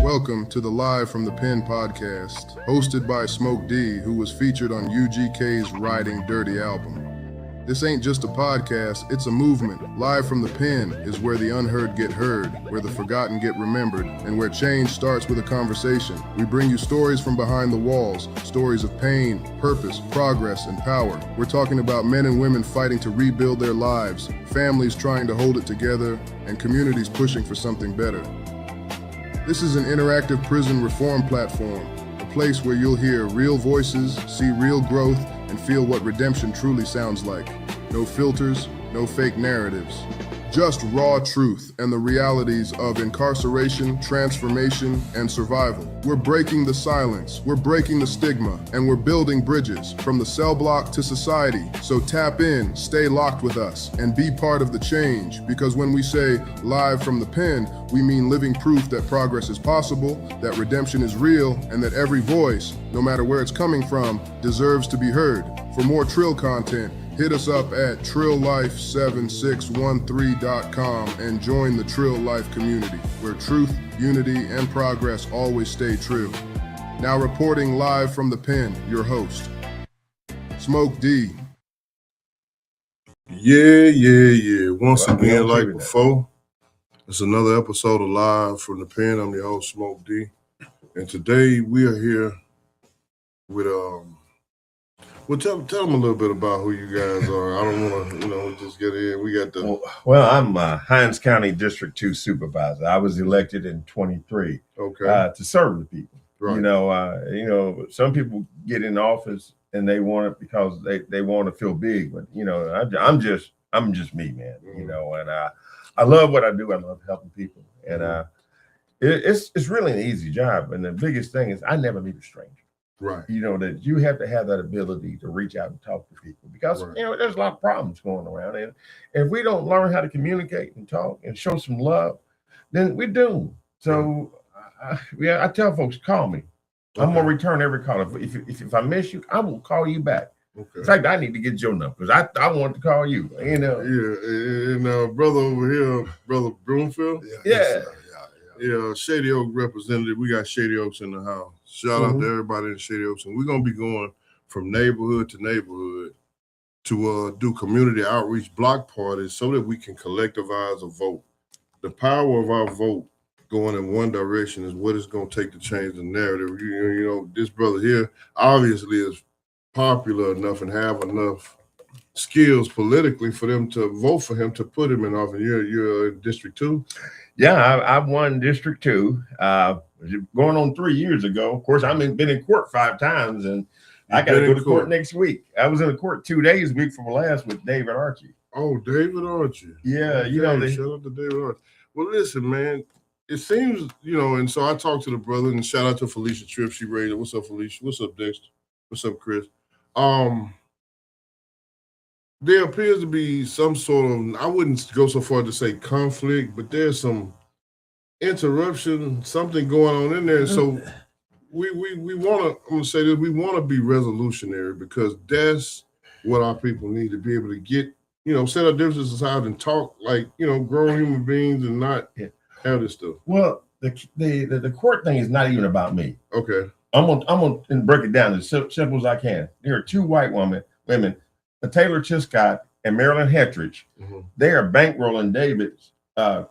Welcome to the Live from the Pen podcast, hosted by Smoke D, who was featured on UGK's Riding Dirty album. This ain't just a podcast, it's a movement. Live from the Pen is where the unheard get heard, where the forgotten get remembered, and where change starts with a conversation. We bring you stories from behind the walls, stories of pain, purpose, progress, and power. We're talking about men and women fighting to rebuild their lives, families trying to hold it together, and communities pushing for something better. This is an interactive prison reform platform, a place where you'll hear real voices, see real growth, and feel what redemption truly sounds like. No filters, no fake narratives. Just raw truth and the realities of incarceration, transformation, and survival. We're breaking the silence, we're breaking the stigma, and we're building bridges from the cell block to society. So tap in, stay locked with us, and be part of the change, because when we say live from the pen, we mean living proof that progress is possible, that redemption is real, and that every voice, no matter where it's coming from, deserves to be heard. For more Trill content, hit us up at trilllife7613.com and join the Trill Life community, where truth, unity, and progress always stay true. Now reporting live from the pen, your host, Smoke D. Yeah. Once again, like before, it's another episode of Live from the Pen. I'm your host, Smoke D. And today we are here with well, tell them a little bit about who you guys are. I don't want to, just get in. We got the. Well, I'm Hinds County District 2 supervisor. I was elected in 23. Okay. To serve the people. Right. Some people get in office and they want it because they want to feel big. But I'm just me, man. Mm-hmm. And I love what I do. I love helping people, and it's really an easy job. And the biggest thing is I never meet a stranger. Right. That you have to have that ability to reach out and talk to people because, right. There's a lot of problems going around. And if we don't learn how to communicate and talk and show some love, then we're doomed. So, I tell folks, call me. Okay. I'm going to return every call. If I miss you, I will call you back. Okay. In fact, I need to get your number because I want to call you. Yeah. And brother over here, Brother Broomfield. Yeah. Yeah, Shady Oak representative. We got Shady Oaks in the house. Shout out to everybody in Shady Oaks. And we're going to be going from neighborhood to neighborhood to do community outreach block parties so that we can collectivize a vote. The power of our vote going in one direction is what it's going to take to change the narrative. This brother here obviously is popular enough and have enough skills politically for them to vote for him to put him in office. You're in District 2? Yeah, I've won District 2 going on 3 years ago. Of course, I've been in court 5 times, and I got to go to court next week. I was in the court 2 days before last with David Archie. Oh, David Archie. Yeah, shout out to David Archie. Well, listen, man, it seems, and so I talked to the brother, and shout out to Felicia Tripp. She raised it. What's up, Felicia? What's up, Dexter? What's up, Chris? There appears to be some sort of, I wouldn't go so far to say conflict, but there's some interruption, something going on in there. So we want to, I'm going to say this, we want to be resolutionary because that's what our people need to be able to get, set our differences aside and talk like, grown human beings and not have this stuff. Well, the court thing is not even about me. Okay. I'm gonna break it down as simple as I can. There are 2 white women, Taylor Chiscott and Marilyn Hettridge. Mm-hmm. They are bankrolling David's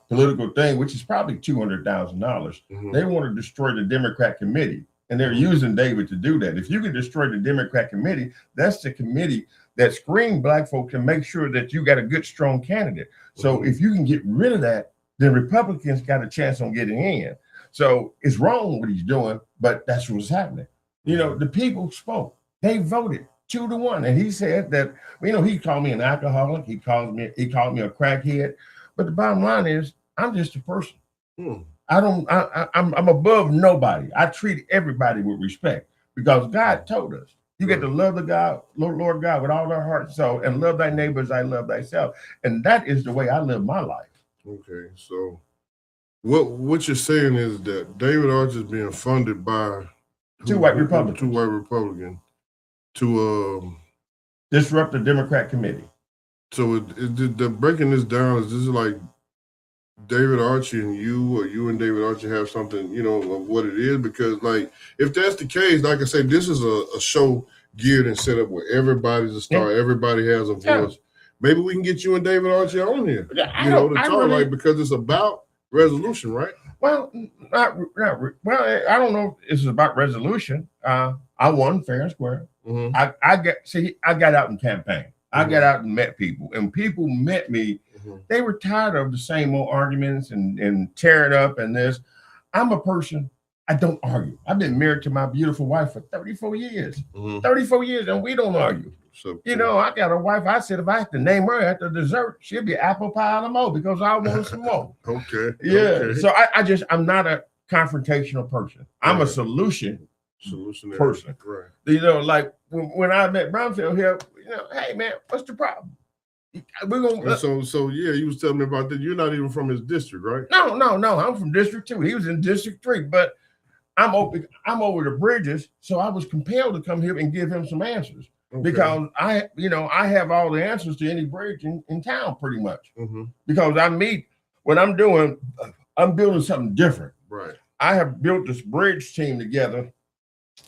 political thing, which is probably $200,000. Mm-hmm. They want to destroy the Democrat committee, and they're using David to do that. If you can destroy the Democrat committee, that's the committee that screens black folks and make sure that you got a good, strong candidate. So if you can get rid of that, then Republicans got a chance on getting in. So it's wrong what he's doing, but that's what's happening. The people spoke. They voted 2-1. And he said that, he called me an alcoholic. He called me a crackhead. But the bottom line is, I'm just a person. I'm above nobody. I treat everybody with respect because God told us You get to love the God, Lord God, with all their heart and soul, and love thy neighbor as I love thyself. And that is the way I live my life. Okay, so what you're saying is that David Archer is being funded by Two white Republicans. Two white Republicans to disrupt the Democrat committee. So the breaking this down, is this like David Archie and you, or you and David Archie have something, you know, of what it is? Because, like, if that's the case, like I say, this is a show geared and set up where everybody's a star, everybody has a voice. Yeah. Maybe we can get you and David Archie on here, to talk, like, because it's about resolution, right? Well, not well. I don't know if it's about resolution. I won fair and square. Mm-hmm. I got out and campaigned. I got out and met people, and people met me. Mm-hmm. They were tired of the same old arguments and tearing up and this. I'm a person, I don't argue. I've been married to my beautiful wife for 34 years. Mm-hmm. 34 years, and we don't argue. So, you know, I got a wife, I said if I had to name her after dessert, she'll be apple pie and more because I want some more. Okay. Yeah. Okay. So I'm not a confrontational person. I'm a solutionary person. Right. You know, like when I met Brownfield here, you know, hey man, what's the problem? We're gonna. So yeah, you was telling me about that. You're not even from his district, right? No. I'm from District 2. He was in District 3, but I'm over the bridges, so I was compelled to come here and give him some answers. Okay. Because I have all the answers to any bridge in town pretty much. Mm-hmm. Because what I'm doing, I'm building something different. Right. I have built this bridge team together.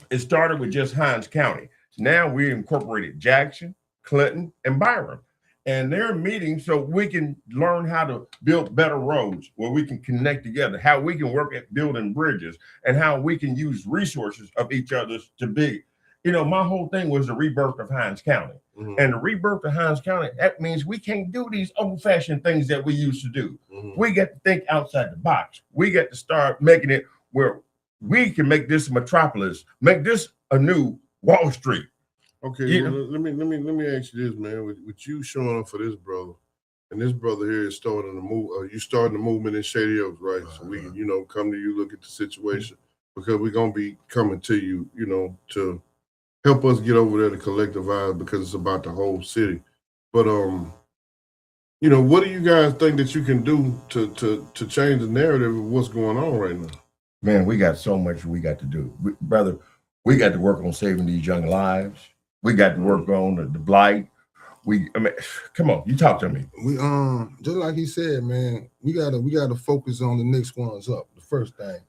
It started with just Hinds County. Now we incorporated Jackson, Clinton, and Byram. And they're meeting so we can learn how to build better roads where we can connect together, how we can work at building bridges, and how we can use resources of each other's to be. You know, my whole thing was the rebirth of Hinds County. Mm-hmm. And the rebirth of Hinds County, that means we can't do these old-fashioned things that we used to do. Mm-hmm. We get to think outside the box. We get to start making it where we can make this a metropolis, make this a new Wall Street. Okay, well, let me ask you this, man. With you showing up for this brother, and this brother here is starting the move. You starting the movement in Shady Oaks, right? So we can, come to you, look at the situation, because we're gonna be coming to you, to help us get over there to collectivize, because it's about the whole city. But what do you guys think that you can do to change the narrative of what's going on right now? Man, we got so much we got to do, brother. We got to work on saving these young lives. We got to work on the blight. Come on, you talk to me. We just like he said, man, we gotta focus on the next ones up. The first thing,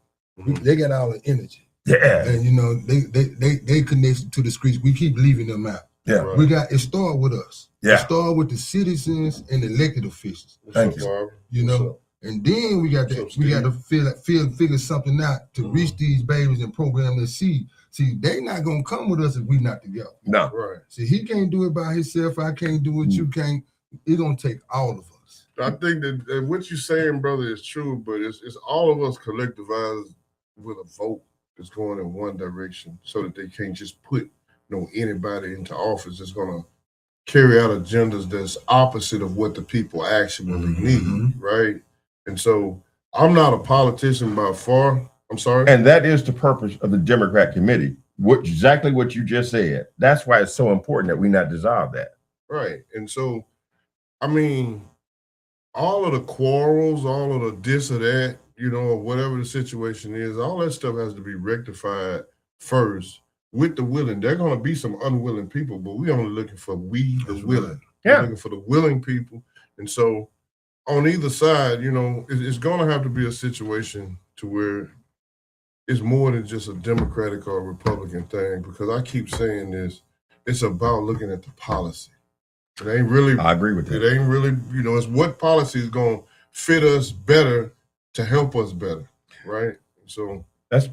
they got all the energy. Yeah, and they connected to the streets. We keep leaving them out. Yeah, right. It started with us. Yeah, it started with the citizens and elected officials. Thank you. And then we got to figure something out to reach these babies and program their seed. See, they not gonna come with us if we not together. No. Right. See, he can't do it by himself. I can't do it. You can't. It's gonna take all of us. I think that what you're saying, brother, is true, but it's all of us collectivized with a vote that's going in one direction, so that they can't just put anybody into office that's gonna carry out agendas that's opposite of what the people actually need, right? And so I'm not a politician by far. I'm sorry. And that is the purpose of the Democrat committee. Exactly what you just said. That's why it's so important that we not dissolve that. Right. And so, all of the quarrels, all of the this or that, or whatever the situation is, all that stuff has to be rectified first with the willing. There are going to be some unwilling people, but we're only looking for the willing. Yeah. We're looking for the willing people. And so on either side, it's going to have to be a situation to where it's more than just a Democratic or a Republican thing, because I keep saying this, it's about looking at the policy. It ain't really. I agree with that. It ain't really, it's what policy is going to fit us better to help us better, right? So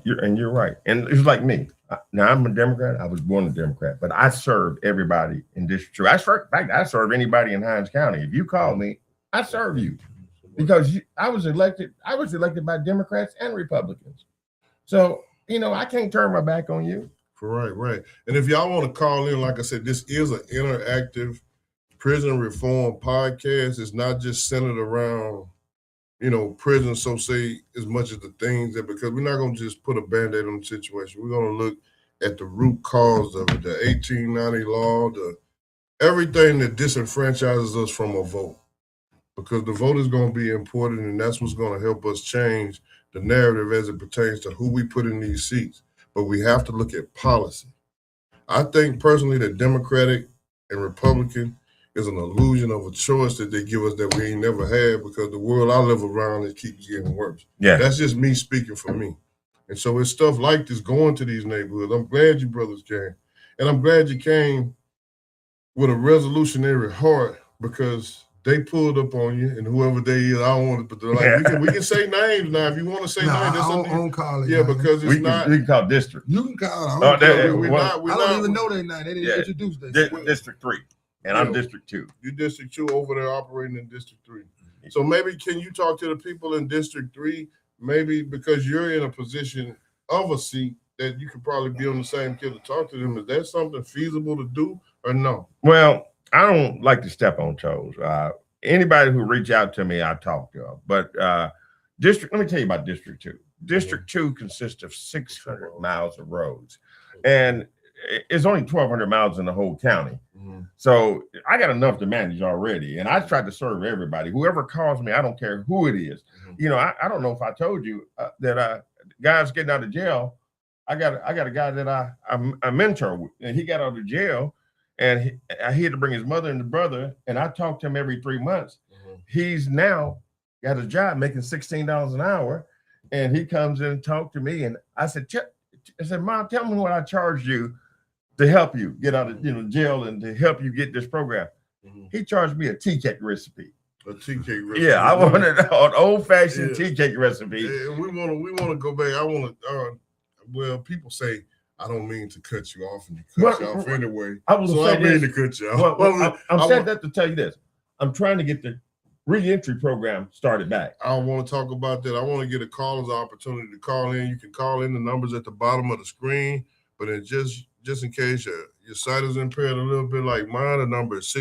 you're right. And it's like me. Now I'm a Democrat. I was born a Democrat, but I served everybody in District 2. I serve anybody in Hinds County. If you call me, I serve you, because I was elected. I was elected by Democrats and Republicans. So, I can't turn my back on you. Right. And if y'all want to call in, like I said, this is an interactive prison reform podcast. It's not just centered around, prison, so say, as much as the things because we're not going to just put a Band-Aid on the situation. We're going to look at the root cause of it, the 1890 law, everything that disenfranchises us from a vote. Because the vote is going to be important, and that's what's going to help us change the narrative as it pertains to who we put in these seats. But we have to look at policy. I think personally that Democratic and Republican is an illusion of a choice that they give us that we ain't never had, because the world I live around, it keeps getting worse. Yeah. That's just me speaking for me. And so it's stuff like this going to these neighborhoods. I'm glad you brothers came. And I'm glad you came with a resolutionary heart, because they pulled up on you, and whoever they is, I don't want to, but they're like, we can say names now if you want to say names. That's I don't call it. Yeah, because it's not. We can call district. You can call it. Oh, I don't even know their name. They didn't introduce their District 3, and I'm District 2. You District 2 over there operating in District 3. So maybe can you talk to the people in District 3, maybe because you're in a position of a seat that you could probably be on the same kid to talk to them. Is that something feasible to do or no? Well, I don't like to step on toes. Anybody who reach out to me, I talk to them. But let me tell you about District 2. District 2 consists of 600 miles of roads, and it's only 1,200 miles in the whole county. So I got enough to manage already, and I try to serve everybody. Whoever calls me, I don't care who it is. You know, I don't know if I told you that guys getting out of jail. I got a guy that I mentor with, and he got out of jail, and he had to bring his mother and the brother, and I talked to him every 3 months. He's now got a job making $16 an hour, and he comes in and talks to me, and I said, Mom, tell me what I charged you to help you get out of jail and to help you get this program. He charged me a tea cake recipe. A tea cake recipe. Yeah, I wanted an old-fashioned tea cake recipe. Yeah, we want to go back. I want to. Well, people say I don't mean to cut you off, and you cut you off anyway. I mean to cut you off. I'm saying that to tell you this. I'm trying to get the re-entry program started back. I want to talk about that. I want to get a caller's opportunity to call in. You can call in. The numbers at the bottom of the screen, but then just in case your sight is impaired a little bit like mine, the number is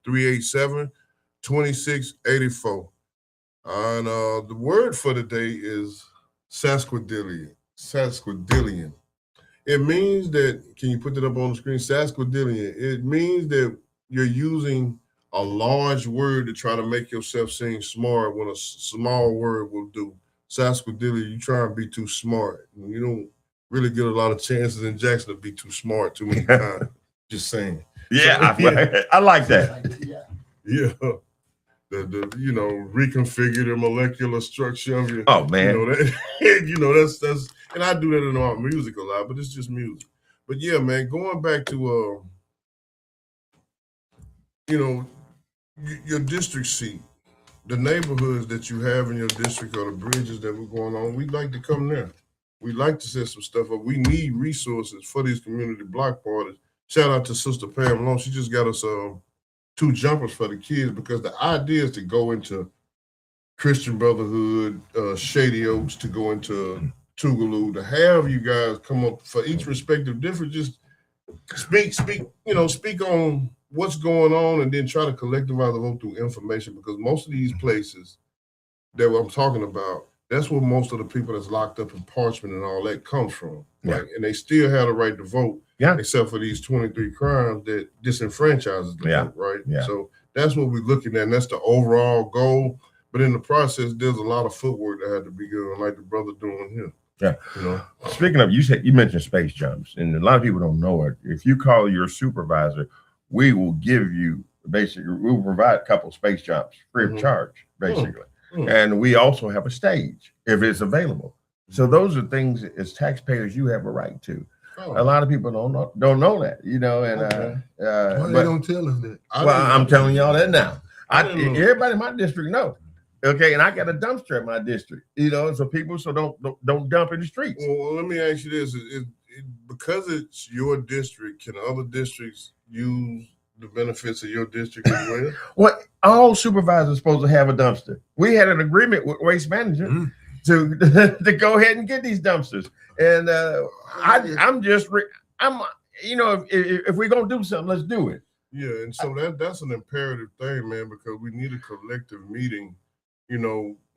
601-387-2684. And the word for the day is Sasquatilian. Sasquatilian. It means that, can you put that up on the screen? Sasquatilian. It means that you're using a large word to try to make yourself seem smart when a small word will do. Sasquatilian, you try and be too smart. You don't really get a lot of chances in Jackson to be too smart too many times. Just saying. Yeah, I like that. Yeah. The reconfigure the molecular structure of your. Oh man. That's and I do that in our music a lot, but it's just music. But yeah, man, going back to your district seat, the neighborhoods that you have in your district or the bridges that we're going on, we'd like to come there. We'd like to set some stuff up. We need resources for these community block parties. Shout out to Sister Pam Long. She just got us 2 jumpers for the kids, because the idea is to go into Christian Brotherhood, Shady Oaks, to go into Tougaloo, to have you guys come up for each respective difference, just speak on what's going on, and then try to collectivize the vote through information, because most of these places that I'm talking about, that's where most of the people that's locked up in Parchment and all that comes from. Yeah. Right? And they still have the right to vote, except for these 23 crimes that disenfranchises the vote, right? Yeah. So that's what we're looking at, and that's the overall goal. But in the process, there's a lot of footwork that had to be done, like the brother doing here. Yeah. Speaking of, you mentioned space jumps, and a lot of people don't know it. If you call your supervisor, we will give you we'll provide a couple of space jumps free of charge, basically. And we also have a stage if it's available. So those are things as taxpayers you have a right to. A lot of people don't know that, and they don't tell us that. I'm telling y'all that now. Everybody in my district knows. Okay, and I got a dumpster in my district, so people don't dump in the streets. Well, let me ask you this: because it's your district, can other districts use the benefits of your district as well? Well, all supervisors are supposed to have a dumpster. We had an agreement with Waste Management to go ahead and get these dumpsters, and if we're gonna do something, let's do it. Yeah, and so that's an imperative thing, man, because we need a collective meeting.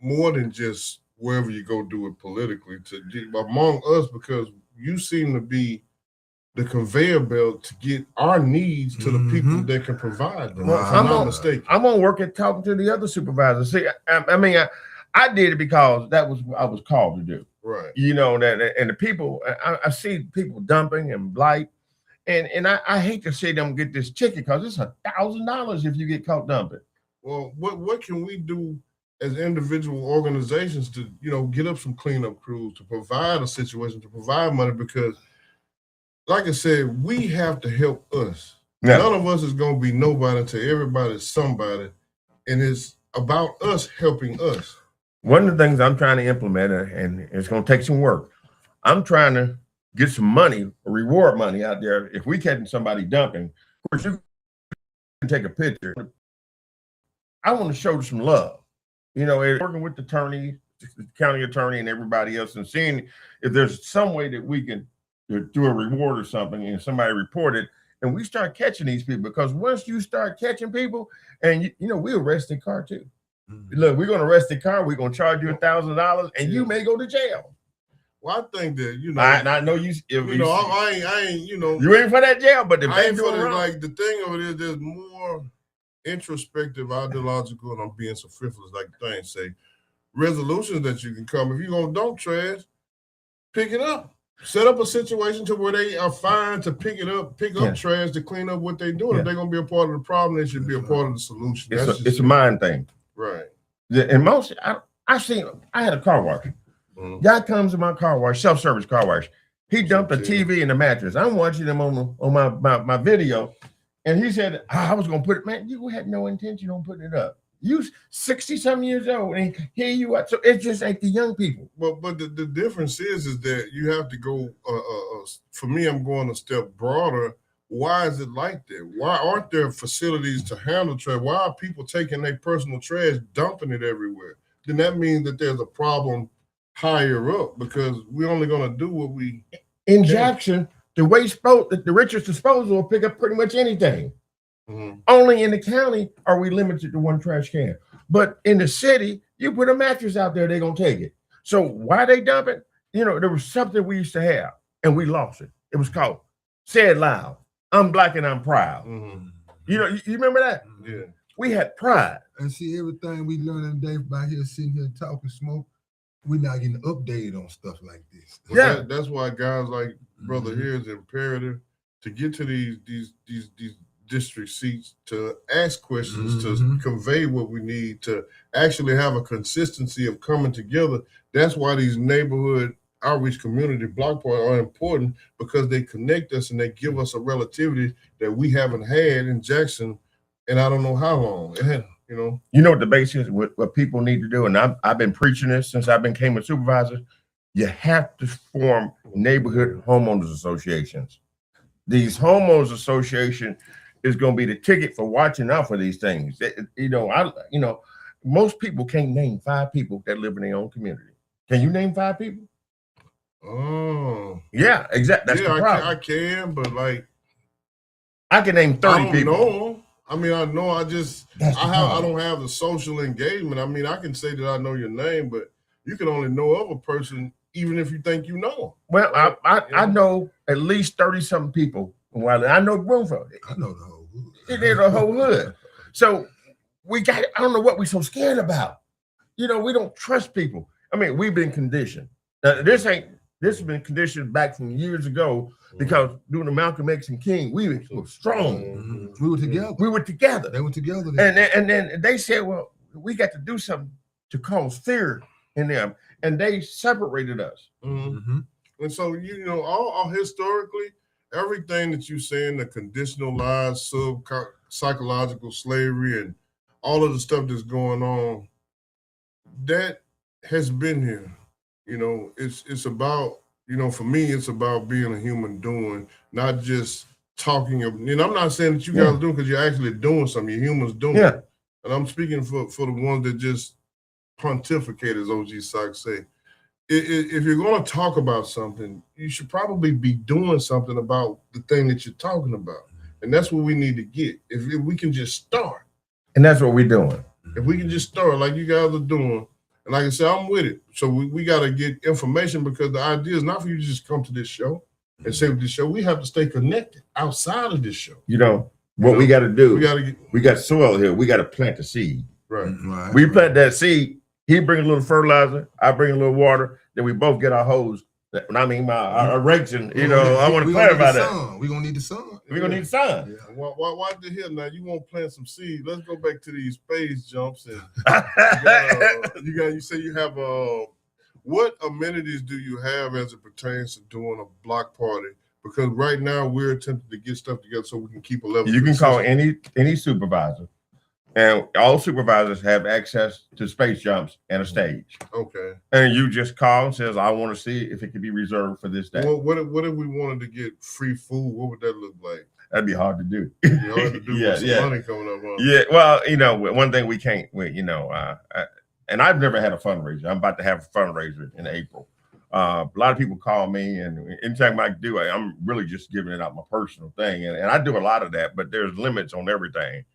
More than just wherever you go do it politically, to among us, because you seem to be the conveyor belt to get our needs to the people that can provide them. Well, if I'm not mistaken. I'm gonna work at talking to the other supervisors. See, I mean, I did it because that was what I was called to do. Right. You know, that and the people, I see people dumping and blight, and I hate to see them get this ticket because it's $1,000 if you get caught dumping. Well, what can we do as individual organizations to, get up some cleanup crews, to provide a situation, to provide money? Because, like I said, we have to help us. Yeah. None of us is going to be nobody until everybody's somebody, and it's about us helping us. One of the things I'm trying to implement, and it's going to take some work, I'm trying to get some money, reward money out there. If we catch somebody dumping, of course, you can take a picture. I want to show some love. Working with the attorney, the county attorney, and everybody else, and seeing if there's some way that we can do a reward or something, and somebody report it, and we start catching these people. Because once you start catching people, and we arrest the car too. Mm-hmm. Look, we're going to arrest the car. We're going to charge you $1,000, and you may go to jail. Well, I think that I know you. I ain't. You ain't for that jail, but I ain't for that. Like, the thing of it is, there's more introspective, ideological, and I'm being so frivolous, like the thing say, resolutions that you can come. If you're gonna dump trash, pick it up. Set up a situation to where they are fine to pick up trash, to clean up what they're doing. Yeah. If they're gonna be a part of the problem, they should be a part of the solution. It's a mind thing, right? And most I had a car wash. Mm-hmm. Guy comes to my car wash, self-service car wash. He dumped a TV in the mattress. I'm watching him on my video. And he said, I was going to put it, man, you had no intention on putting it up. You 60-some years old, and here you are. So it's just like the young people. But the difference is that you have to go, for me, I'm going a step broader. Why is it like that? Why aren't there facilities to handle trash? Why are people taking their personal trash, dumping it everywhere? Then that means that there's a problem higher up, because we're only going to do what we... In Jackson, the Richards disposal will pick up pretty much anything. Mm-hmm. Only in the county are we limited to one trash can. But in the city, you put a mattress out there, they're going to take it. So why they dump it? There was something we used to have, and we lost it. It was called Say It Loud. I'm Black and I'm proud. Mm-hmm. You remember that? Yeah. We had pride. And see, everything we learned today by here, sitting here talking smoke, we're not getting updated on stuff like this. Well, that's why guys like Brother here is imperative to get to these district seats, to ask questions, to convey what we need, to actually have a consistency of coming together. That's why these neighborhood outreach community block parties are important, because they connect us and they give us a relativity that we haven't had in Jackson, and I don't know how long. You know what the base is, what people need to do, and I've been preaching this since I became a supervisor. You have to form neighborhood homeowners associations. These homeowners association is going to be the ticket for watching out for these things. Most people can't name 5 people that live in their own community. Can you name 5 people? Oh, yeah, exactly. That's the problem. I can, but I can name 30 people. Know. I mean, I know. I don't have the social engagement. I mean, I can say that I know your name, but you can only know of a person even if you think you know them. Well, I know at least 30-something people. I know Broomfield. I know the whole hood. There's a whole hood. So I don't know what we're so scared about. We don't trust people. I mean, we've been conditioned. This has been conditioned back from years ago, because during the Malcolm X and King, we were strong. Mm-hmm. We were together. They were together. And then they said, well, we got to do something to cause fear in them. And they separated us. Mm-hmm. And so, all historically, everything that you're saying, the conditionalized psychological slavery and all of the stuff that's going on, that has been here. It's about, for me, it's about being a human doing, not just talking of, I'm not saying that you guys are doing, because you're actually doing something, you're humans doing it. And I'm speaking for the ones that just pontificate, as OG Sox say. If you're going to talk about something, you should probably be doing something about the thing that you're talking about. And that's what we need to get. If we can just start. And that's what we're doing. If we can just start like you guys are doing, And like I said, I'm with it. So we got to get information because the idea is not for you to just come to this show and say with this show. We have to stay connected outside of this show. You know, what we got to do, we got soil here. We got to plant the seed. Right. We plant that seed. He bring a little fertilizer. I bring a little water. Then we both get our hose. I mean, our rakes, and I want to clarify that. We're gonna need the sun. We're gonna need the sun. Yeah. Why the hell now? You won't plant some seeds. Let's go back to these space jumps. And you say you have what amenities do you have as it pertains to doing a block party? Because right now we're attempting to get stuff together so we can keep a level. You can call any supervisor. And all supervisors have access to space jumps and a stage. Okay. And you just call and says, I want to see if it can be reserved for this day. Well, what if we wanted to get free food? What would that look like? That'd be hard to do. It'd be hard to do with some money coming up. Yeah, well, one thing we can't, and I've never had a fundraiser. I'm about to have a fundraiser in April. A lot of people call me, and anytime I do, I'm really just giving it out my personal thing. And I do a lot of that, but there's limits on everything.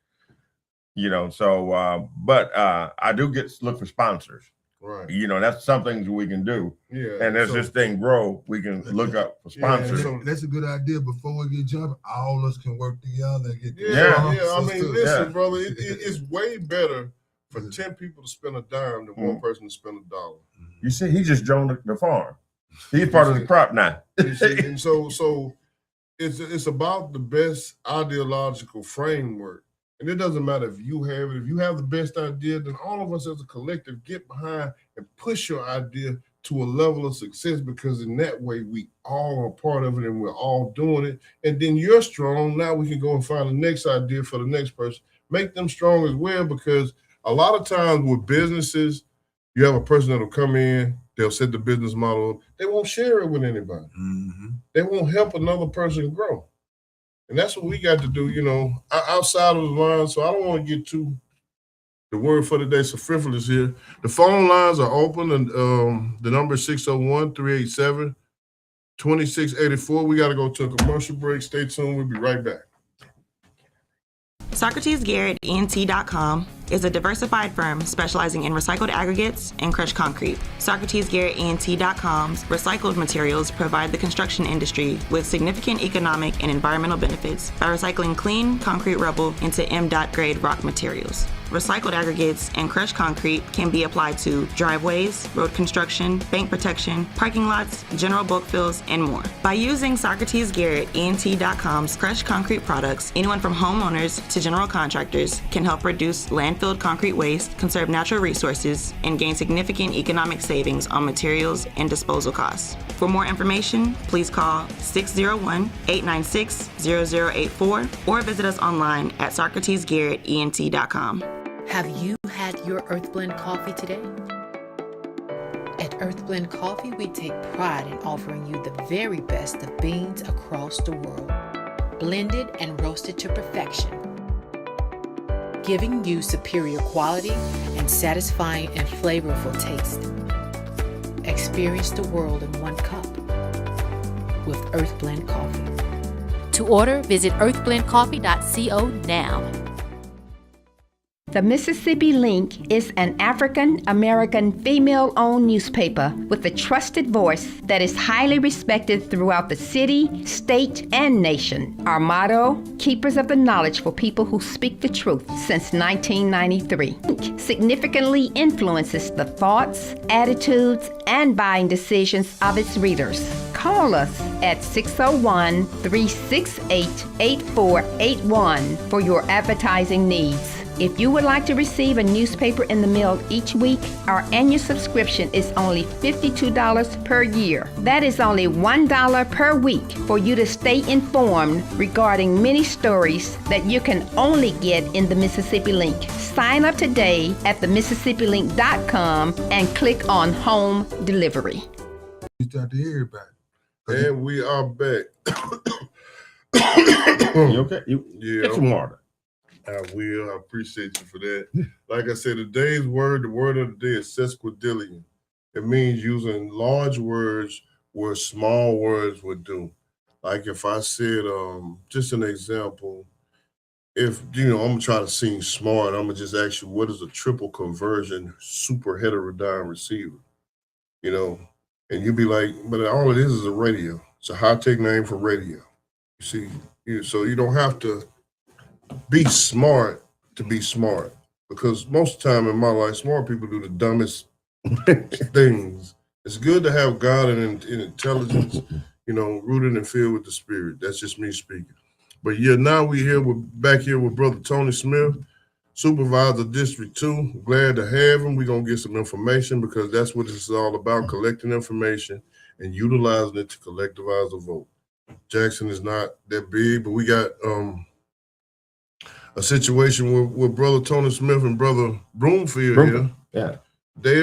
But I do look for sponsors. Right. That's some things we can do. Yeah. And as this thing grow, we can look up for sponsors. Yeah, that's a good idea. Before we get jumping, all of us can work together. I mean, listen, brother, it's way better for 10 people to spend a dime than one person to spend $1. You see, he just joined the farm. He's part of the crop now. And so it's about the best ideological framework. And it doesn't matter if you have it. If you have the best idea, then all of us as a collective get behind and push your idea to a level of success, because in that way we all are part of it and we're all doing it. And then you're strong. Now we can go and find the next idea for the next person, make them strong as well, because a lot of times with businesses, you have a person that'll come in, they'll set the business model, they won't share it with anybody. Mm-hmm. They won't help another person grow. And that's what we got to do, outside of the line. So I don't want to get too, the word for the day, so frivolous here. The phone lines are open, and the number is 601-387-2684. We got to go to a commercial break. Stay tuned. We'll be right back. Socrates Garrett ENT.com is a diversified firm specializing in recycled aggregates and crushed concrete. Socrates Garrett ENT.com's recycled materials provide the construction industry with significant economic and environmental benefits by recycling clean concrete rubble into M.DOT grade rock materials. Recycled aggregates and crushed concrete can be applied to driveways, road construction, bank protection, parking lots, general bulk fills, and more. By using Socrates Garrett ENT.com's crushed concrete products, anyone from homeowners to general contractors can help reduce landfilled concrete waste, conserve natural resources, and gain significant economic savings on materials and disposal costs. For more information, please call 601-896-0084 or visit us online at SocratesGarrettENT.com. Have you had your Earthblend coffee today? At Earthblend Coffee, we take pride in offering you the very best of beans across the world, blended and roasted to perfection, giving you superior quality and satisfying and flavorful taste. Experience the world in one cup with Earthblend Coffee. To order, visit earthblendcoffee.co now. The Mississippi Link is an African-American female-owned newspaper with a trusted voice that is highly respected throughout the city, state, and nation. Our motto, keepers of the knowledge for people who speak the truth, since 1993. Link significantly influences the thoughts, attitudes, and buying decisions of its readers. Call us at 601-368-8481 for your advertising needs. If you would like to receive a newspaper in the mail each week, our annual subscription is only $52 per year. That is only $1 per week for you to stay informed regarding many stories that you can only get in the Mississippi Link. Sign up today at themississippilink.com and click on Home Delivery. Reach out to everybody. And we are back. You okay? Get some water. I will. I appreciate you for that. Like I said, today's word, the word of the day is sesquidillion. It means using large words where small words would do. Like if I said, just an example, if I'm gonna try to seem smart, I'm gonna just ask you, what is a triple conversion super heterodyne receiver? And you'd be like, but all it is a radio. It's a high-tech name for radio. You see, so you don't have to be smart to be smart, because most of the time in my life, smart people do the dumbest things. It's good to have God and intelligence, rooted and filled with the Spirit. That's just me speaking. But yeah, now we're back here with Brother Tony Smith, Supervisor District 2. Glad to have him. We're going to get some information, because that's what this is all about, collecting information and utilizing it to collectivize a vote. Jackson is not that big, but we got a situation with Brother Tony Smith and Brother Broomfield here. Yeah. They,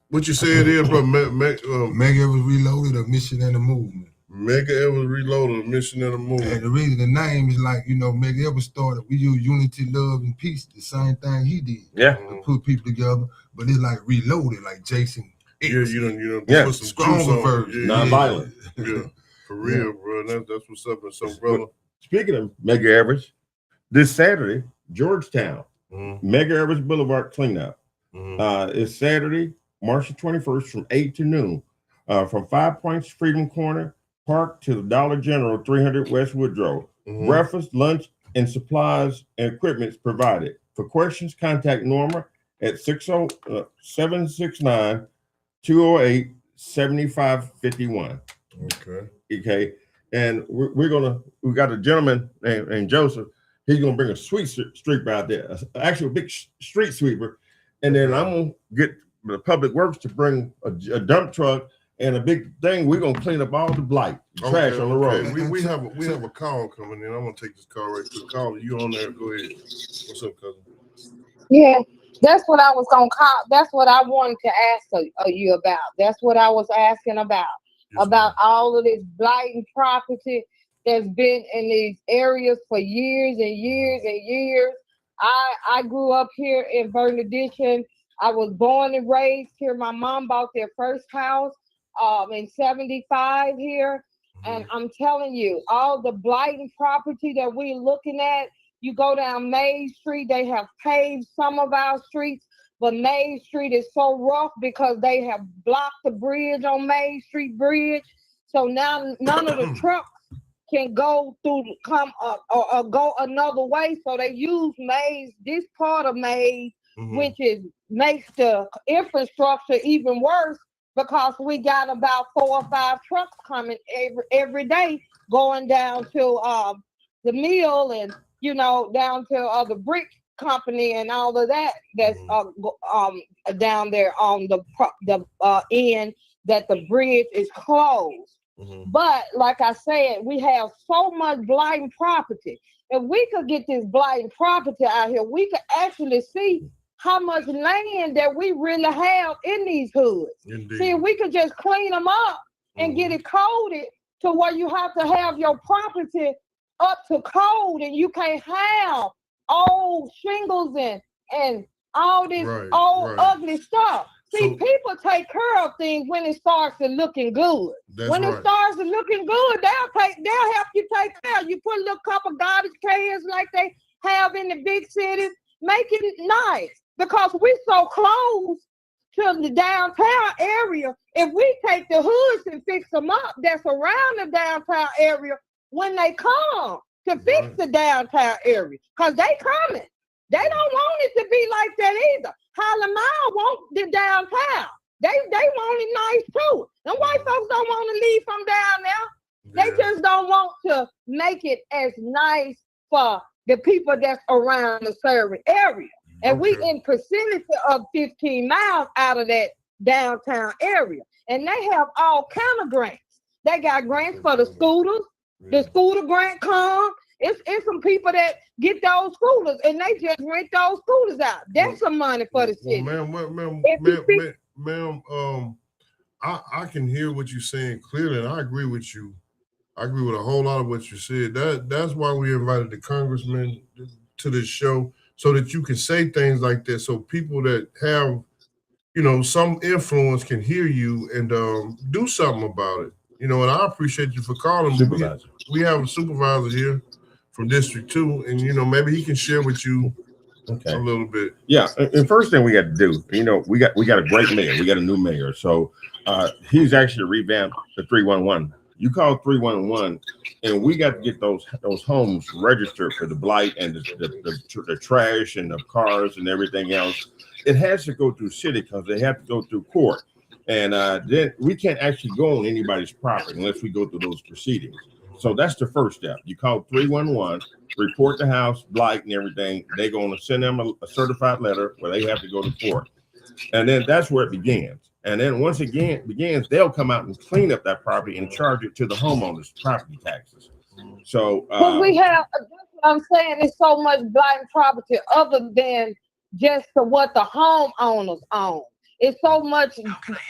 what you said is, bro, Medgar Evers Reloaded, A Mission and a Movement. Medgar Evers Reloaded, A Mission and a Movement. And the reason the name is like, Medgar Evers started, we use unity, love, and peace, the same thing he did. Yeah. To put people together, but it's like reloaded, like Jason. Yeah, put some stronger version. Non-violent. Yeah, for real, bro. That's what's up. And so, brother. Speaking of Medgar Evers, this Saturday, Georgetown, Medgar Evers Boulevard cleanup. It's Saturday, March the 21st from 8 to noon. From 5 Points Freedom Corner Park to the Dollar General, 300 West Woodrow. Breakfast, lunch, and supplies and equipment provided. For questions, contact Norma at 769-208-7551. Okay. And we got a gentleman named Joseph. He's gonna bring a sweeper out there, actually a big street sweeper, and then I'm gonna get the Public Works to bring a dump truck and a big thing. We're gonna clean up all the blight, trash on the road. We have a call coming in. I'm gonna take this call right quick. Call you on there. Go ahead. What's up, cousin? Yeah, that's what I was gonna call. That's what I wanted to ask you about. That's what I was asking about. Yes, about all of this blighting property that's been in these areas for years and years and years. I grew up here in Bernadette. I was born and raised here. My mom bought their first house in 75 here. And I'm telling you, all the blighting property that we're looking at, you go down Main Street, they have paved some of our streets, but Main Street is so rough because they have blocked the bridge on Main Street Bridge. So now none of the trucks can go through, come up or go another way. So they use Maze, this part of Maze, which makes the infrastructure even worse, because we got about 4 or 5 trucks coming every day going down to the mill and down to the brick company and all of that that's down there on the end that the bridge is closed. But like I said, we have so much blighting property. If we could get this blighting property out here, we could actually see how much land that we really have in these hoods. Indeed. See, if we could just clean them up and get it coded to where you have to have your property up to code, and you can't have old shingles and all this ugly stuff. See, people take care of things when it starts to looking good. When it starts to looking good, they'll help you take care. You put a little couple garbage cans like they have in the big cities, make it nice, because we're so close to the downtown area. If we take the hoods and fix them up that's around the downtown area when they come to fix the downtown area, because they coming. They don't want it to be like that either. Holland Mile want the downtown. They want it nice too. Them white folks don't want to leave from down there. They just don't want to make it as nice for the people that's around the certain area. And we in vicinity of 15 miles out of that downtown area. And they have all kind of grants. They got grants for the scooters. The scooter grant come. It's some people that get those scooters and they just rent those scooters out. That's some money for the city. Ma'am, I can hear what you're saying clearly, and I agree with you. I agree with a whole lot of what you said. That's why we invited the congressman to this show, so that you can say things like that, so people that have, some influence can hear you and do something about it. And I appreciate you for calling. Supervisor. We have a supervisor here from District 2, and maybe he can share with you a little bit. Yeah, and first thing we got to do, we got a great mayor. We got a new mayor, so he's actually revamped the 311. You call 311, and we got to get those homes registered for the blight and the trash and the cars and everything else. It has to go through city because they have to go through court, and then we can't actually go on anybody's property unless we go through those proceedings. So that's the first step. You call 311, report the house, blight and everything. They're going to send them a certified letter where they have to go to court. And then that's where it begins. And then once it begins, they'll come out and clean up that property and charge it to the homeowners property taxes. So we have, that's what I'm saying, it's so much blighted property other than just for what the homeowners own. It's so much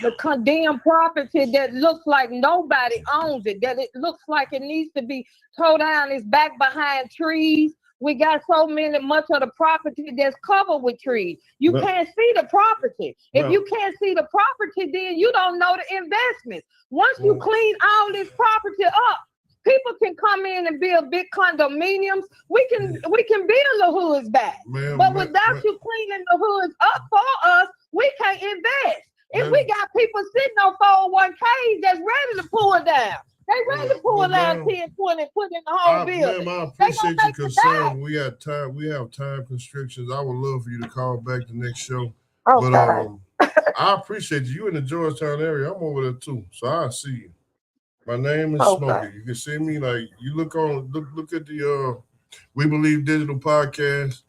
the condemned property that looks like nobody owns it, that it looks like it needs to be towed down. It's back behind trees. We got much of the property that's covered with trees. You can't see the property. If you can't see the property, then you don't know the investments. Once you clean all this property up, people can come in and build big condominiums. We can build the hoods back. But without you cleaning the hoods up for us, we can't invest. If we got people sitting on 401ks that's ready to pull it down. They ready to pull down 10, 20 and put in the whole building. I appreciate your concern. We have time constrictions. I would love for you to call back the next show. Okay. But I appreciate you. You in the Georgetown area. I'm over there too. So I'll see you. My name is Smokey. You can see me, like, you look at the We Believe Digital podcast.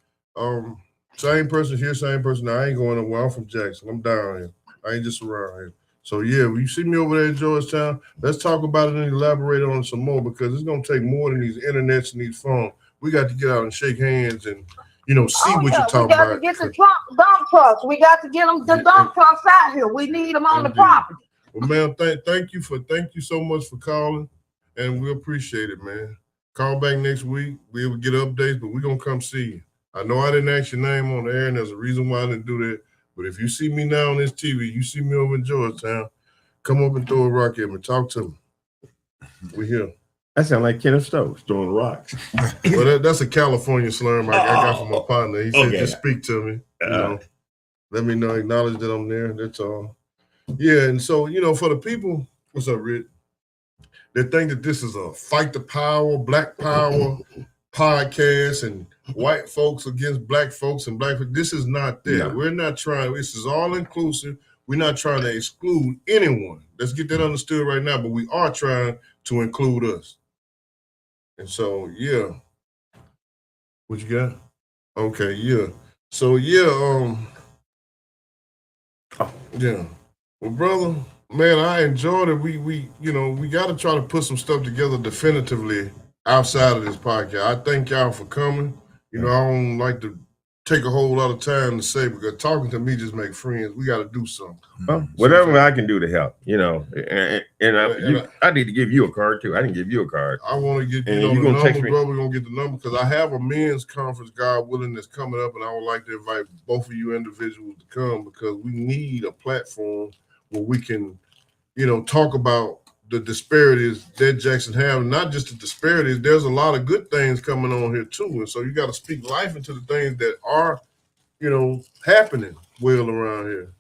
Same person here, same person. I ain't going nowhere. I'm from Jackson. I'm down here. I ain't just around here. So yeah, when you see me over there in Georgetown, let's talk about it and elaborate on it some more, because it's gonna take more than these internets and these phones. We got to get out and shake hands and see what you're talking about. We got to get the dump trucks. We got to get them the dump trucks out here. We need them on the property. Well, ma'am, thank you so much for calling, and we appreciate it, man. Call back next week. We'll get updates, but we're gonna come see you. I know I didn't ask your name on the air, and there's a reason why I didn't do that. But if you see me now on this TV, you see me over in Georgetown, come up and throw a rock at me. Talk to me. We here. That sounds like Kenneth Stokes throwing rocks. Well, that's a California slur I got from my partner. He said, just speak to me. Let me know, acknowledge that I'm there. That's all. Yeah, and so, for the people, what's up, Rick? They think that this is a fight the power, black power podcast and white folks against black folks and black folks. This is not that. No. We're not trying. This is all inclusive. We're not trying to exclude anyone. Let's get that understood right now. But we are trying to include us. And so, yeah. What you got? Okay, yeah. So, yeah. Yeah. Well, brother, man, I enjoyed it. We got to try to put some stuff together definitively outside of this podcast. I thank y'all for coming. I don't like to take a whole lot of time to say, because talking to me just make friends. We got to do something. Well, whatever I can do to help, I need to give you a card too. I didn't give you a card. I want to get the number, bro. We're going to get the number, because I have a men's conference, God willing, that's coming up, and I would like to invite both of you individuals to come, because we need a platform where we can, talk about the disparities that Jackson have. Not just the disparities, there's a lot of good things coming on here too. And so you got to speak life into the things that are, happening well around here,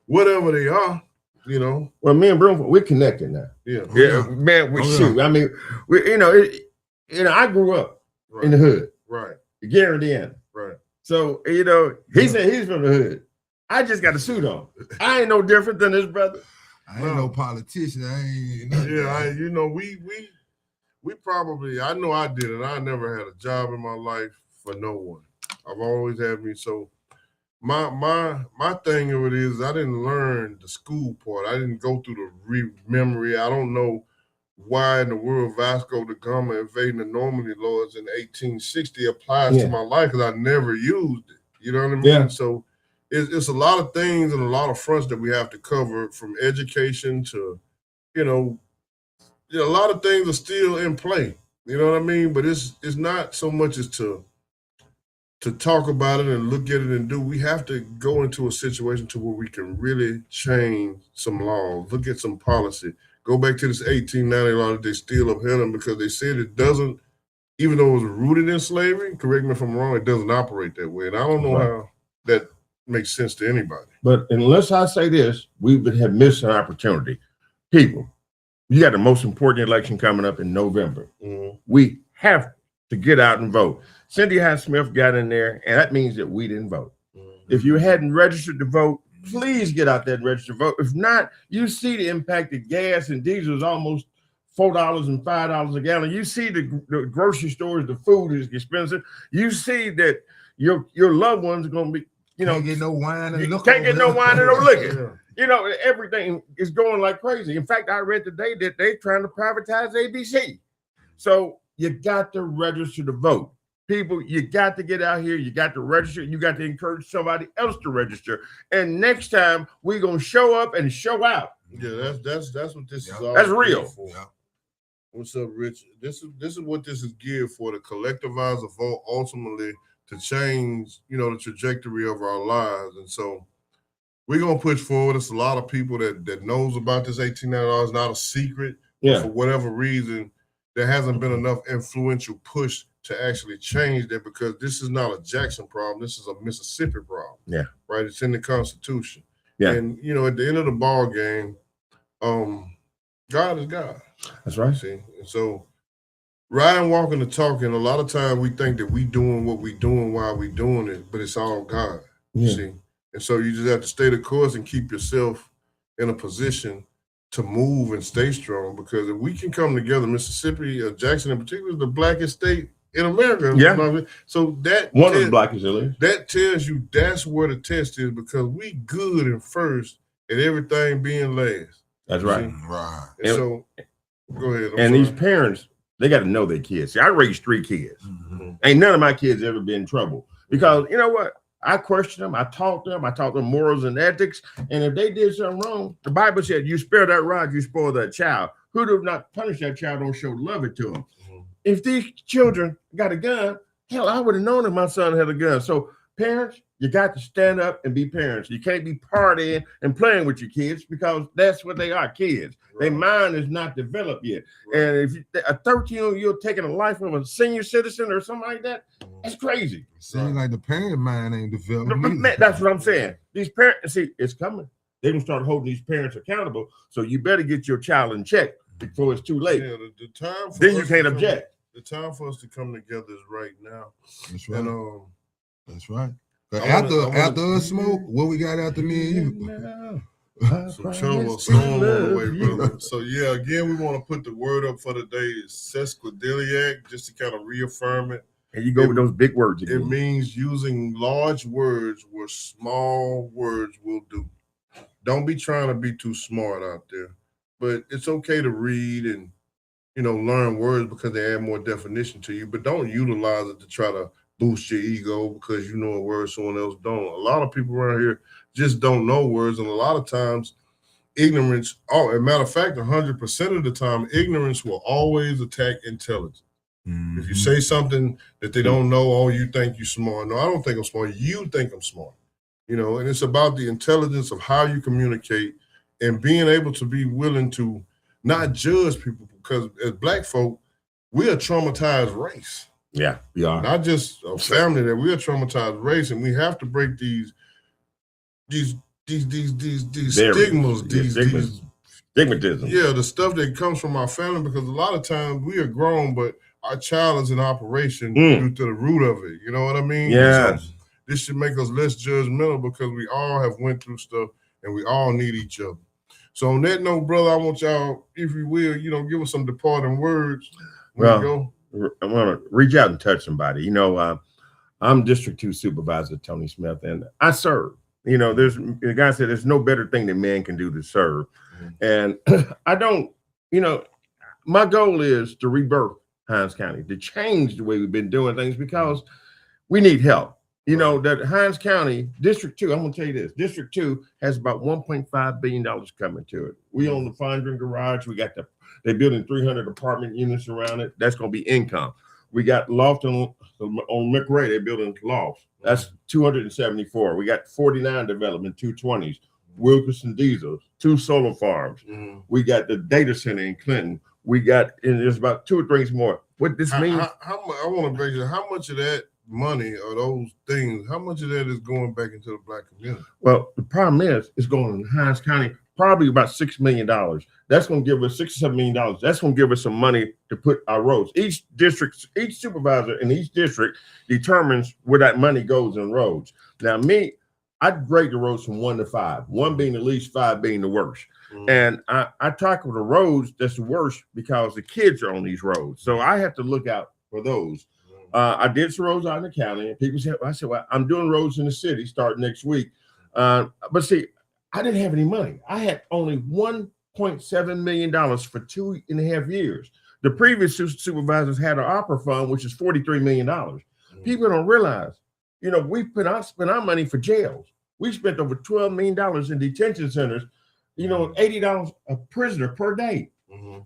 whatever they are, Well, me and Bruno, we're connected now. Yeah, man, shoot. I mean, I grew up in the hood. Right. Gary, Indiana. Right. So, he said he's from the hood. I just got a suit on. I ain't no different than his brother. I ain't no politician. We probably, I know I did it. I never had a job in my life for no one. I've always had me. So my thing of it is, I didn't learn the school part. I didn't go through the memory. I don't know why in the world Vasco da Gama invading the Normandy lords in 1860 applies to my life, because I never used it. You know what I mean? Yeah. So it's a lot of things and a lot of fronts that we have to cover, from education to, a lot of things are still in play. You know what I mean? But it's not so much as to talk about it and look at it and do. We have to go into a situation to where we can really change some laws, look at some policy. Go back to this 1890 law that they still upheld them, because they said it doesn't even though it was rooted in slavery, correct me if I'm wrong, it doesn't operate that way. And I don't know how that makes sense to anybody. But unless I say this, we would have missed an opportunity. People, you got the most important election coming up in November. We have to get out and vote. Cindy Hyde-Smith got in there, and that means that we didn't vote. If you hadn't registered to vote, please get out there and register to vote. If not, you see the impact that gas and diesel is almost $4 and $5 a gallon. You see the grocery stores, the food is expensive. You see that your loved ones are going to be, can't get no wine and liquor. Can't get no wine and no liquor. Everything is going like crazy. In fact, I read today that they're trying to privatize ABC. So you got to register to vote. People, you got to get out here. You got to register. You got to encourage somebody else to register. And next time we're gonna show up and show out. Yeah, that's what this is all. That's real. For. Yeah. What's up, Rich? This is what this is geared for, to collectivize a vote, ultimately to change, the trajectory of our lives. And so we're gonna push forward. It's a lot of people that knows about this $1,800. It's not a secret. Yeah. For whatever reason, there hasn't been enough influential push to actually change that, because this is not a Jackson problem. This is a Mississippi problem. Yeah. Right. It's in the Constitution. Yeah. And at the end of the ball game, God is God. That's right. See, and so riding, walking, and talking. A lot of times we think that we doing what we doing while we doing it, but it's all God. Yeah. See, and so you just have to stay the course and keep yourself in a position to move and stay strong. Because if we can come together, Mississippi, Jackson in particular, is the blackest state in America. Yeah. So that one of the blackest, at least. That tells you that's where the test is, because we good and first at everything being last. That's right. Right. And so go ahead. And these parents, they got to know their kids. See, I raised 3 kids. Ain't none of my kids ever been in trouble, because you know what? I question them. I talk to them morals and ethics. And if they did something wrong, the Bible said, you spare that rod, you spoil that child. Who do not punish that child don't show love it to them. If these children got a gun, hell, I would have known if my son had a gun. So parents, you got to stand up and be parents. You can't be partying and playing with your kids, because that's what they are, kids. Right. Their mind is not developed yet. Right. And if a 13-year-old taking a life of a senior citizen or something like that, that's crazy. Seems like the parent mind ain't developed. That's what I'm saying. These parents, see, it's coming. They're going to start holding these parents accountable. So you better get your child in check before it's too late. Yeah, the time for then you can't object. The time for us to come together is right now. That's right. And, that's right. After us smoke, what we got after me and you? Some trouble, storm on the way, brother. So yeah, again, we want to put the word up for today is sesquipedaliac, just to kind of reaffirm it. And you go with those big words again. It means using large words where small words will do. Don't be trying to be too smart out there, but it's okay to read and learn words because they add more definition to you. But don't utilize it to try to boost your ego because you know a word someone else don't. A lot of people around here just don't know words, and a lot of times ignorance, as a matter of fact, 100% of the time, ignorance will always attack intelligence. Mm-hmm. If you say something that they don't know, oh, you think you're smart. No, I don't think I'm smart. You think I'm smart. And it's about the intelligence of how you communicate and being able to be willing to not judge people, because as Black folk, we're a traumatized race. Yeah, we are. Not just a family, that we're a traumatized race, and we have to break these stigmas, stigmatism. Yeah, the stuff that comes from our family, because a lot of times we are grown, but our child is in operation due to the root of it. You know what I mean? Yeah. So this should make us less judgmental because we all have went through stuff and we all need each other. So on that note, brother, I want y'all, if you will, give us some departing words. Well, I want to reach out and touch somebody. I'm District 2 Supervisor Tony Smith, and I serve. The guy said there's no better thing that man can do to serve. And I don't, my goal is to rebirth Hinds County, to change the way we've been doing things, because we need help. That Hinds County, District 2, I'm going to tell you this, District 2 has about $1.5 billion coming to it. We own the Fondren Garage. We got they're building 300 apartment units around it. That's going to be income. We got loft on McRae. They're building lofts. That's 274. We got 49 development, 220s, Wilkerson Diesels, 2 solar farms. We got the data center in Clinton, We got, and there's about 2 or 3 more. What this means? I want to base it. How much of that money or those things? How much of that is going back into the Black community? Well, the problem is, it's going in Hinds County, probably about $6 million. That's going to give us $6 or $7 million. That's going to give us some money to put our roads. Each supervisor in each district determines where that money goes in roads. Now, me, I'd grade the roads from 1 to 5, 1 being the least, 5 being the worst. And I tackle the roads that's the worst because the kids are on these roads. So I have to look out for those. I did some roads out in the county, and people said, I said, well, I'm doing roads in the city starting next week. But see, I didn't have any money. I had only $1.7 million for 2.5 years. The previous supervisors had an opera fund, which is $43 million. People don't realize, you know, we spent our money for jails. We spent over $12 million in detention centers, you know, $80 a prisoner per day.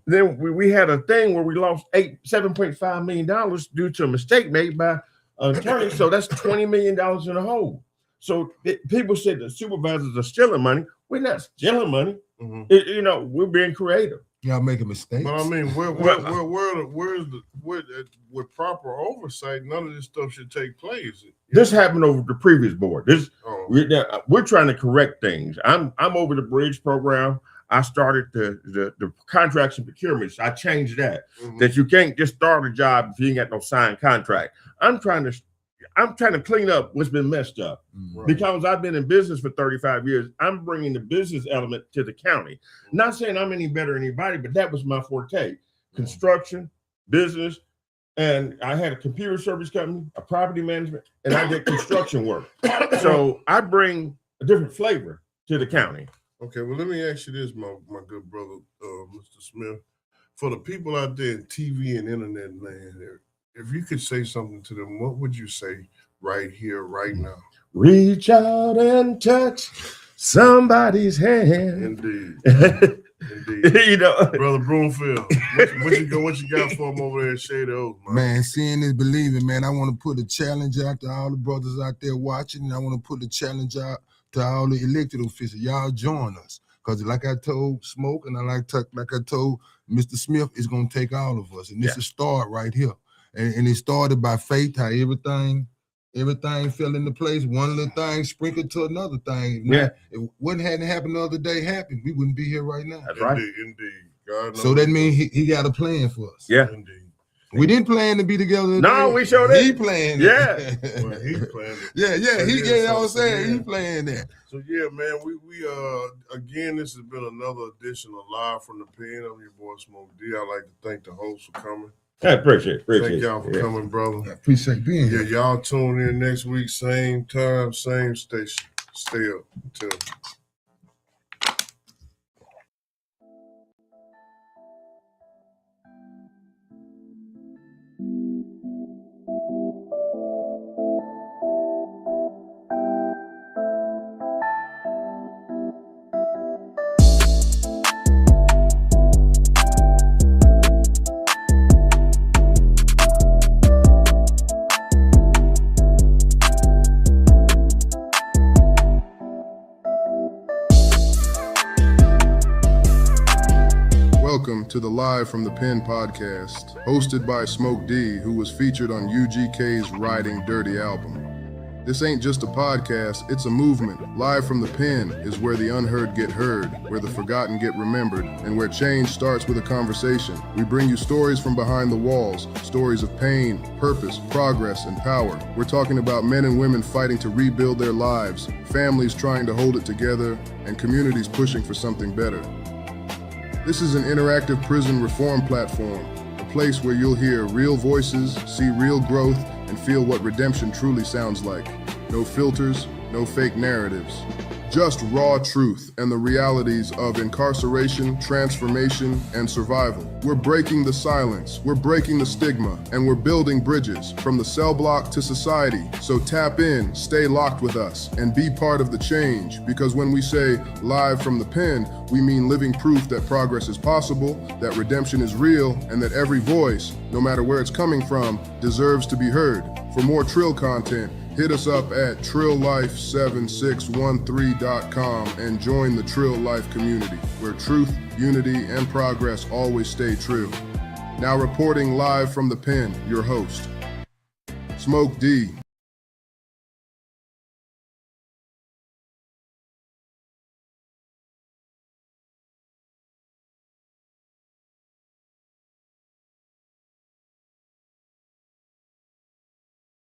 Then we had a thing where we lost $7.5 million due to a mistake made by an attorney. So that's $20 million in a hole. So people said the supervisors are stealing money. We're not stealing money. You know, we're being creative. Y'all making mistakes. But I mean, with proper oversight, none of this stuff should take place. This happened over the previous board. We're trying to correct things. I'm over the bridge program. I started the contracts and procurements. I changed that that you can't just start a job if you ain't got no signed contract. I'm trying to clean up what's been messed up. Because I've been in business for 35 years. I'm bringing the business element to the county. Not saying I'm any better than anybody, but that was my forte: construction, business, and I had a computer service company, a property management, and I did construction work. So I bring a different flavor to the county. Okay, well, let me ask you this, my good brother, Mr. Smith. For the people out there in TV and internet land, if you could say something to them, what would you say right here, right now? Reach out and touch somebody's hand. Indeed. You know, Brother Broomfield, what you got for them over there in Shady Oaks, man? Seeing is believing, man. I want to put a challenge out to all the brothers out there watching, and I want to put a challenge out to all the elected officials. Y'all join us, because like I told Smoke, and like I told Mr. Smith, it's gonna take all of us, and this is a start right here. And it started by faith, how everything fell into place. One little thing sprinkled to another thing. If what hadn't happened the other day happened, we wouldn't be here right now. That's right. Indeed. God so that means he got a plan for us. Yeah. Indeed. We didn't plan to be together. No, we showed it. He planned it. Well, he planned it. Yeah. You know what I'm saying? He planned that. So yeah, man, we again, this has been another edition of Live from the Pen. I'm your boy Smoke D. I'd like to thank the host for coming. I appreciate Thank y'all for coming, brother. I appreciate being here. Yeah, y'all tune in next week, same time, same station. Stay up until. Welcome to the Live from the Pen podcast, hosted by Smoke D, who was featured on UGK's Riding Dirty album. This ain't just a podcast, it's a movement. Live from the Pen is where the unheard get heard, where the forgotten get remembered, and where change starts with a conversation. We bring you stories from behind the walls, stories of pain, purpose, progress, and power. We're talking about men and women fighting to rebuild their lives, families trying to hold it together, and communities pushing for something better. This is an interactive prison reform platform, a place where you'll hear real voices, see real growth, and feel what redemption truly sounds like. No filters, no fake narratives. Just raw truth and the realities of incarceration, transformation, and survival. We're breaking the silence, we're breaking the stigma, and we're building bridges from the cell block to society. So tap in, stay locked with us, and be part of the change, because when we say live from the pen, we mean living proof that progress is possible, that redemption is real, and that every voice, no matter where it's coming from, deserves to be heard. For more Trill content, Hit us up at trilllife7613.com and join the Trill Life community, where truth, unity, and progress always stay true. Now reporting live from the pen, your host, Smoke D.